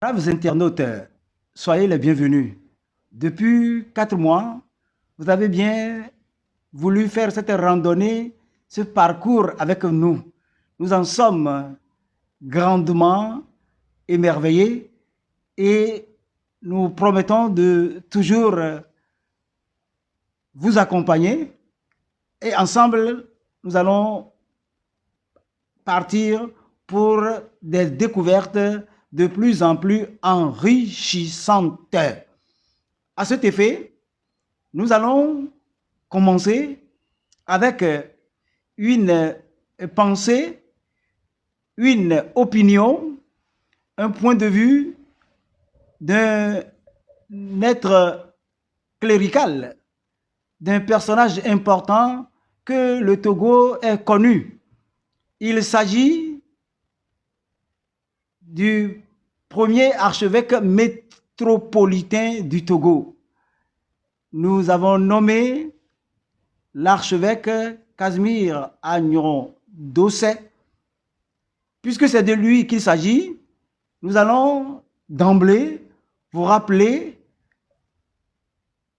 Braves internautes, soyez les bienvenus. Depuis 4 mois, vous avez bien voulu faire cette randonnée, ce parcours avec nous. Nous en sommes grandement émerveillés et nous promettons de toujours vous accompagner et ensemble, nous allons partir pour des découvertes de plus en plus enrichissantes. À cet effet, nous allons commencer avec une pensée, une opinion, un point de vue d'un être clérical, d'un personnage important que le Togo est connu. Il s'agit du premier archevêque métropolitain du Togo. Nous avons nommé l'archevêque Casimir Agnon Dossé. Puisque c'est de lui qu'il s'agit, nous allons d'emblée vous rappeler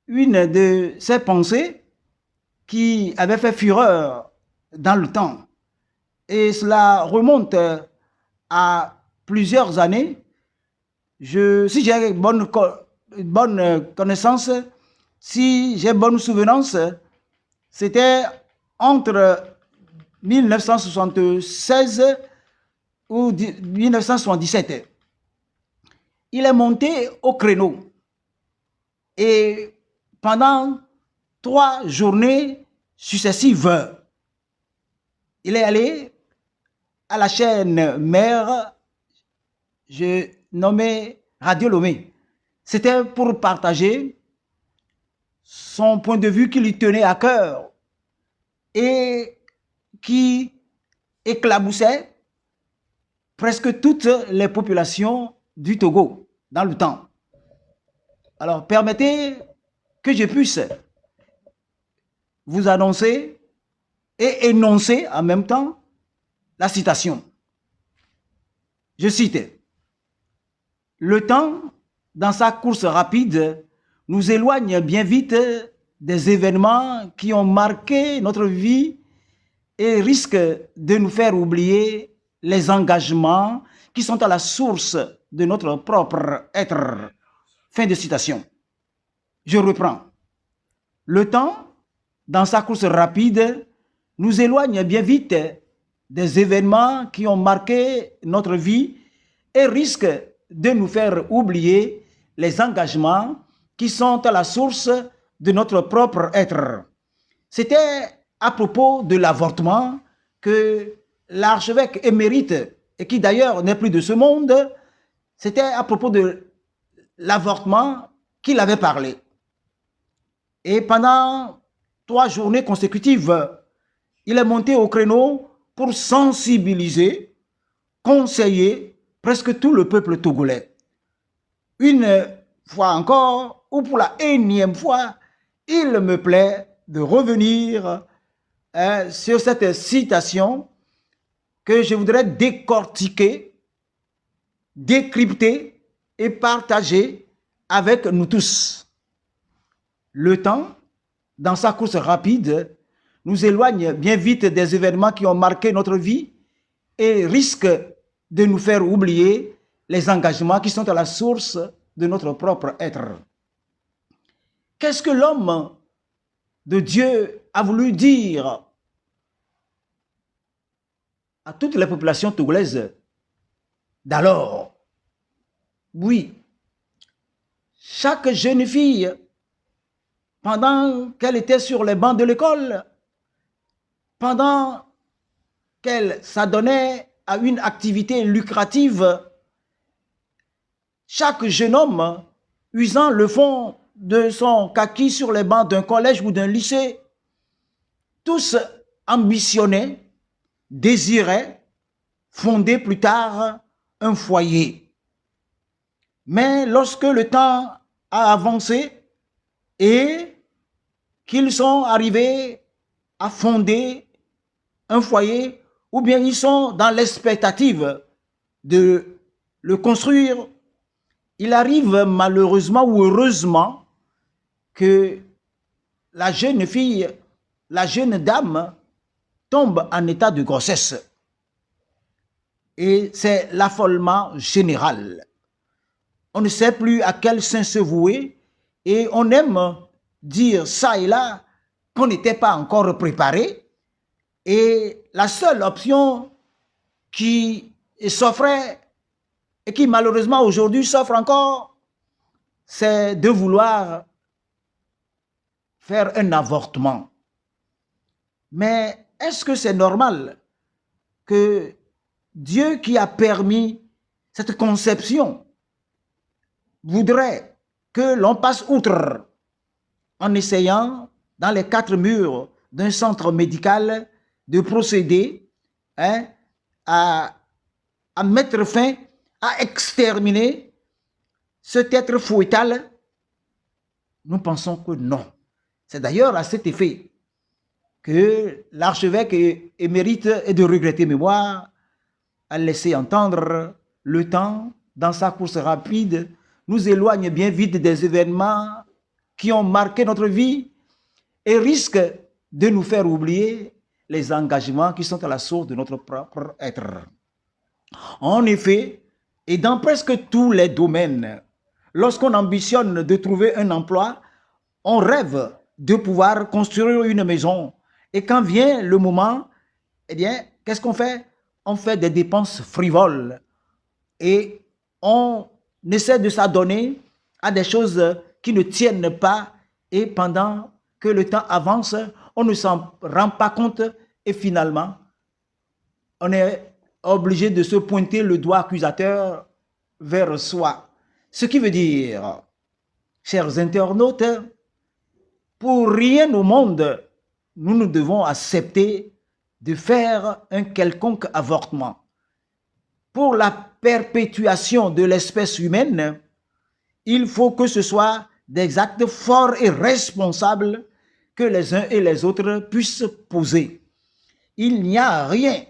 une de ses pensées qui avait fait fureur dans le temps. Et cela remonte à plusieurs années. Si j'ai bonne connaissance, si j'ai bonne souvenance, c'était entre 1976 ou 1977. Il est monté au créneau et pendant 3 journées successives, il est allé à la chaîne mère, je nommais Radio Lomé. C'était pour partager son point de vue qui lui tenait à cœur et qui éclaboussait presque toutes les populations du Togo dans le temps. Alors, permettez que je puisse vous annoncer et énoncer en même temps la citation. Je cite: « Le temps, dans sa course rapide, nous éloigne bien vite des événements qui ont marqué notre vie et risque de nous faire oublier les engagements qui sont à la source de notre propre être. » Fin de citation. Je reprends. Le temps, dans sa course rapide, nous éloigne bien vite des événements qui ont marqué notre vie et risque de nous faire oublier les engagements qui sont à la source de notre propre être. C'était à propos de l'avortement que l'archevêque émérite, et qui d'ailleurs n'est plus de ce monde, c'était à propos de l'avortement qu'il avait parlé. Et pendant 3 journées consécutives, il est monté au créneau pour sensibiliser, conseiller presque tout le peuple togolais. Une fois encore, ou pour la énième fois, il me plaît de revenir sur cette citation que je voudrais décortiquer, décrypter et partager avec nous tous. Le temps, dans sa course rapide, nous éloigne bien vite des événements qui ont marqué notre vie et risque de nous faire oublier les engagements qui sont à la source de notre propre être. Qu'est-ce que l'homme de Dieu a voulu dire à toutes les populations togolaises d'alors? Oui, chaque jeune fille, pendant qu'elle était sur les bancs de l'école, pendant qu'elle s'adonnait à une activité lucrative, chaque jeune homme, usant le fond de son kaki sur les bancs d'un collège ou d'un lycée, tous ambitionnaient, désiraient fonder plus tard un foyer. Mais lorsque le temps a avancé et qu'ils sont arrivés à fonder un foyer, ou bien ils sont dans l'expectative de le construire, il arrive malheureusement ou heureusement que la jeune fille, la jeune dame tombe en état de grossesse. Et c'est l'affolement général. On ne sait plus à quel sein se vouer et on aime dire ça et là qu'on n'était pas encore préparé. Et la seule option qui s'offrait et qui malheureusement aujourd'hui s'offre encore, c'est de vouloir faire un avortement. Mais est-ce que c'est normal que Dieu qui a permis cette conception voudrait que l'on passe outre en essayant dans les 4 murs d'un centre médical de procéder à mettre fin, à exterminer cet être fœtal? Nous pensons que non. C'est d'ailleurs à cet effet que l'archevêque émérite et de regretter mémoire a laissé entendre le temps, dans sa course rapide, nous éloigne bien vite des événements qui ont marqué notre vie et risque de nous faire oublier les engagements qui sont à la source de notre propre être. En effet, et dans presque tous les domaines, lorsqu'on ambitionne de trouver un emploi, on rêve de pouvoir construire une maison. Et quand vient le moment, eh bien, qu'est-ce qu'on fait? On fait des dépenses frivoles et on essaie de s'adonner à des choses qui ne tiennent pas et pendant que le temps avance, on ne s'en rend pas compte et finalement, on est obligé de se pointer le doigt accusateur vers soi. Ce qui veut dire, chers internautes, pour rien au monde, nous ne devons accepter de faire un quelconque avortement. Pour la perpétuation de l'espèce humaine, il faut que ce soit des actes forts et responsables que les uns et les autres puissent poser. Il n'y a rien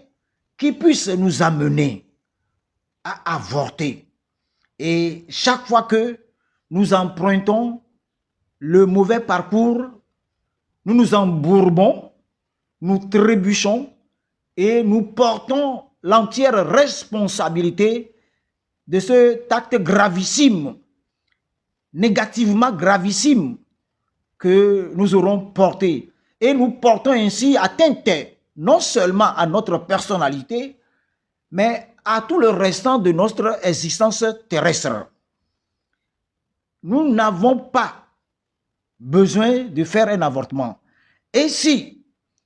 qui puisse nous amener à avorter. Et chaque fois que nous empruntons le mauvais parcours, nous nous embourbons, nous trébuchons et nous portons l'entière responsabilité de cet acte gravissime, négativement gravissime, que nous aurons porté. Et nous portons ainsi atteinte non seulement à notre personnalité, mais à tout le restant de notre existence terrestre. Nous n'avons pas besoin de faire un avortement. Et si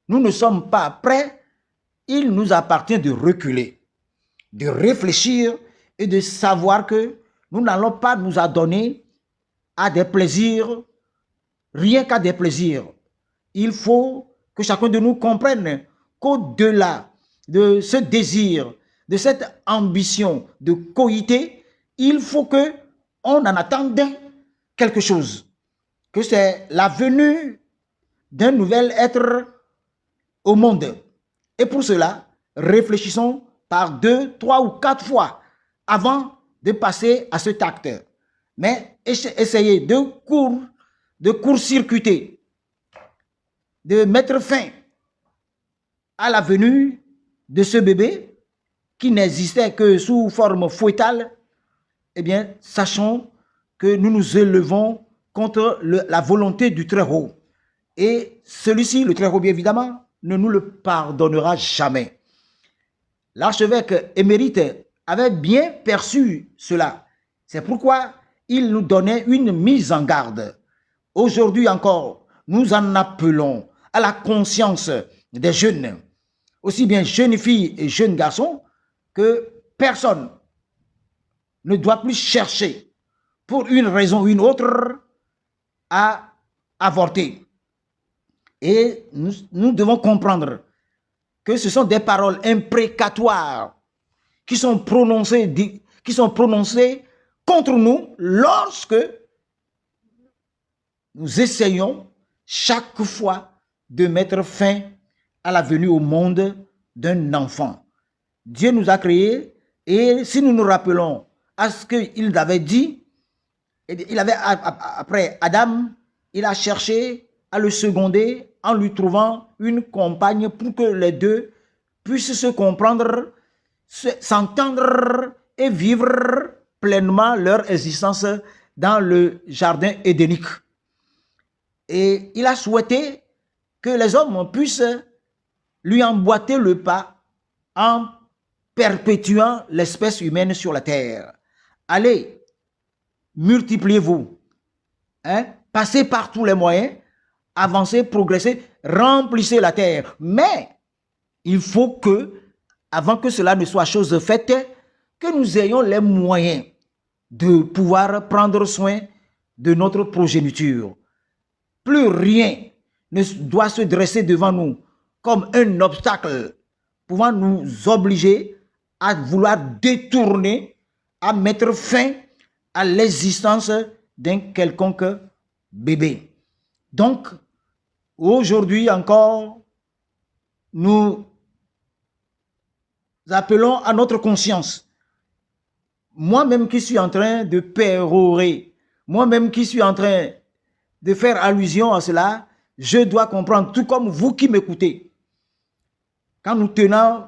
nous ne sommes pas prêts, il nous appartient de reculer, de réfléchir et de savoir que nous n'allons pas nous adonner à des plaisirs, rien qu'à des plaisirs. Il faut que chacun de nous comprenne qu'au-delà de ce désir, de cette ambition de coïter, il faut qu'on en attende quelque chose, que c'est la venue d'un nouvel être au monde. Et pour cela, réfléchissons par 2, 3 ou 4 fois avant de passer à cet acte. Mais essayez de court-circuiter, de mettre fin à la venue de ce bébé qui n'existait que sous forme fœtale. Eh bien, sachons que nous nous élevons contre la volonté du Très-Haut. Et celui-ci, le Très-Haut, bien évidemment, ne nous le pardonnera jamais. L'archevêque émérite avait bien perçu cela. C'est pourquoi il nous donnait une mise en garde. Aujourd'hui encore, nous en appelons à la conscience des jeunes, aussi bien jeunes filles et jeunes garçons, que personne ne doit plus chercher, pour une raison ou une autre, à avorter. Et nous devons comprendre que ce sont des paroles imprécatoires qui sont prononcées contre nous lorsque nous essayons chaque fois de mettre fin à la venue au monde d'un enfant. Dieu nous a créés et si nous nous rappelons à ce qu'il avait dit, après Adam, il a cherché à le seconder en lui trouvant une compagne pour que les deux puissent se comprendre, s'entendre et vivre pleinement leur existence dans le jardin édénique. Et il a souhaité que les hommes puissent lui emboîter le pas en perpétuant l'espèce humaine sur la terre. Allez, multipliez-vous, passez par tous les moyens, avancez, progressez, remplissez la terre. Mais il faut que, avant que cela ne soit chose faite, que nous ayons les moyens de pouvoir prendre soin de notre progéniture. Plus rien ne doit se dresser devant nous comme un obstacle pouvant nous obliger à vouloir détourner, à mettre fin à l'existence d'un quelconque bébé. Donc, aujourd'hui encore, nous appelons à notre conscience. Moi-même qui suis en train de pérorer, moi-même qui suis en train de faire allusion à cela, je dois comprendre, tout comme vous qui m'écoutez, quand nous tenons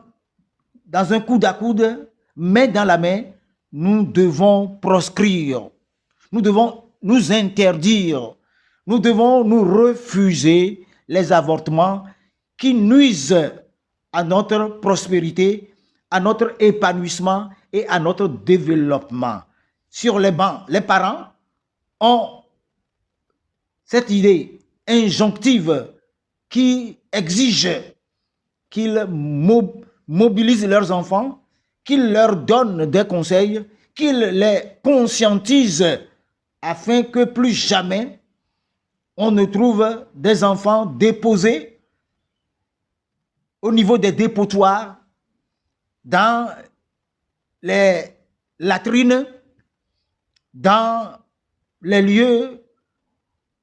dans un coude à coude, main dans la main, nous devons proscrire, nous devons nous interdire, nous devons nous refuser les avortements qui nuisent à notre prospérité, à notre épanouissement et à notre développement. Sur les bancs, les parents ont cette idée injonctive qui exige qu'ils mobilisent leurs enfants, qu'ils leur donnent des conseils, qu'ils les conscientisent afin que plus jamais on ne trouve des enfants déposés au niveau des dépotoirs, dans les latrines, dans les lieux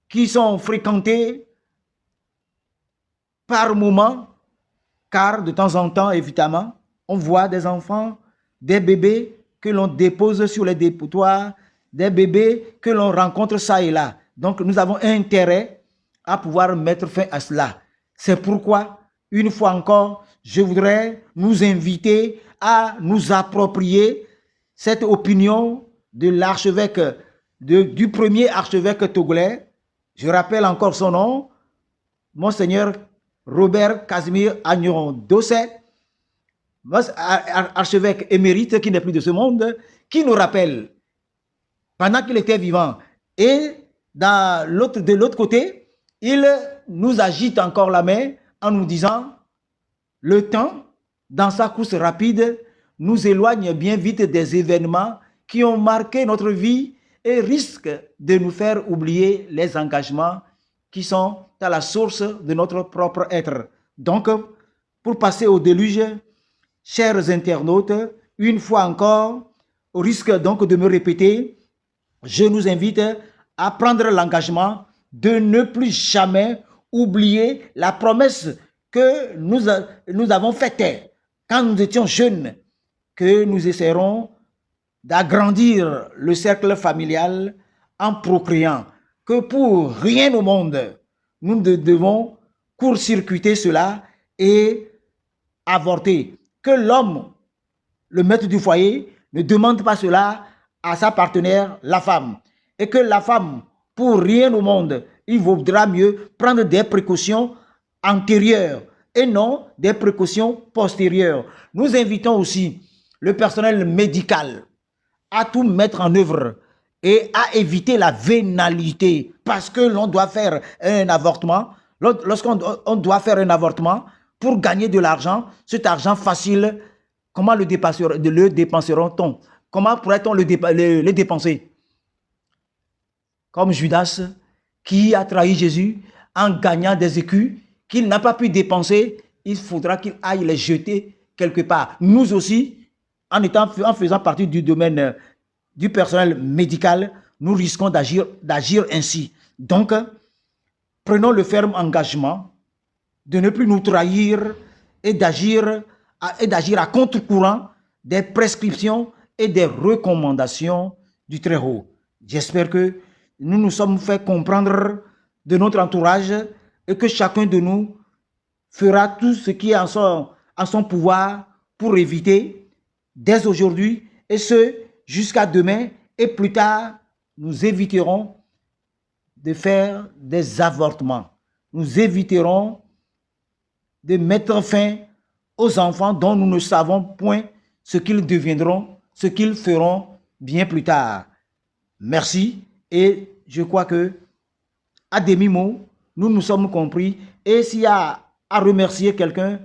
qui sont fréquentés par moment, car de temps en temps, évidemment, on voit des enfants, des bébés que l'on dépose sur les dépotoirs, des bébés que l'on rencontre ça et là. Donc, nous avons intérêt à pouvoir mettre fin à cela. C'est pourquoi, une fois encore, je voudrais nous inviter à nous approprier cette opinion de l'archevêque, du premier archevêque togolais. Je rappelle encore son nom, Monseigneur Robert Casimir Agneron Dosset, archevêque émérite qui n'est plus de ce monde, qui nous rappelle, pendant qu'il était vivant, et de l'autre côté, il nous agite encore la main en nous disant, le temps, dans sa course rapide, nous éloigne bien vite des événements qui ont marqué notre vie et risque de nous faire oublier les engagements qui sont à la source de notre propre être. Donc, pour passer au déluge, chers internautes, une fois encore, au risque donc de me répéter, je nous invite à prendre l'engagement de ne plus jamais oublier la promesse que nous avons faite quand nous étions jeunes, que nous essaierons d'agrandir le cercle familial en procréant, que pour rien au monde, nous devons court-circuiter cela et avorter. Que l'homme, le maître du foyer, ne demande pas cela à sa partenaire, la femme. Et que la femme, pour rien au monde, il vaudra mieux prendre des précautions antérieures et non des précautions postérieures. Nous invitons aussi le personnel médical à tout mettre en œuvre et à éviter la vénalité, parce que l'on doit faire un avortement. Lorsqu'on doit faire un avortement pour gagner de l'argent, cet argent facile, comment le dépenserons-on? Comment pourrait-on le dépenser? Comme Judas qui a trahi Jésus en gagnant des écus qu'il n'a pas pu dépenser, il faudra qu'il aille les jeter quelque part. Nous aussi, en faisant partie du domaine du personnel médical, nous risquons d'agir ainsi. Donc, prenons le ferme engagement de ne plus nous trahir et d'agir à contre-courant des prescriptions et des recommandations du Très-Haut. J'espère que nous nous sommes fait comprendre de notre entourage et que chacun de nous fera tout ce qui est en son pouvoir pour éviter dès aujourd'hui et ce jusqu'à demain et plus tard, nous éviterons de faire des avortements. Nous éviterons de mettre fin aux enfants dont nous ne savons point ce qu'ils deviendront, ce qu'ils feront bien plus tard. Merci et je crois que à demi-mot, nous nous sommes compris et s'il y a à remercier quelqu'un,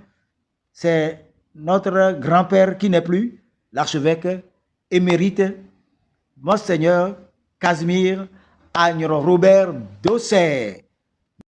c'est notre grand-père qui n'est plus, l'archevêque émérite, Monseigneur Casimir Agneron Robert Dosset.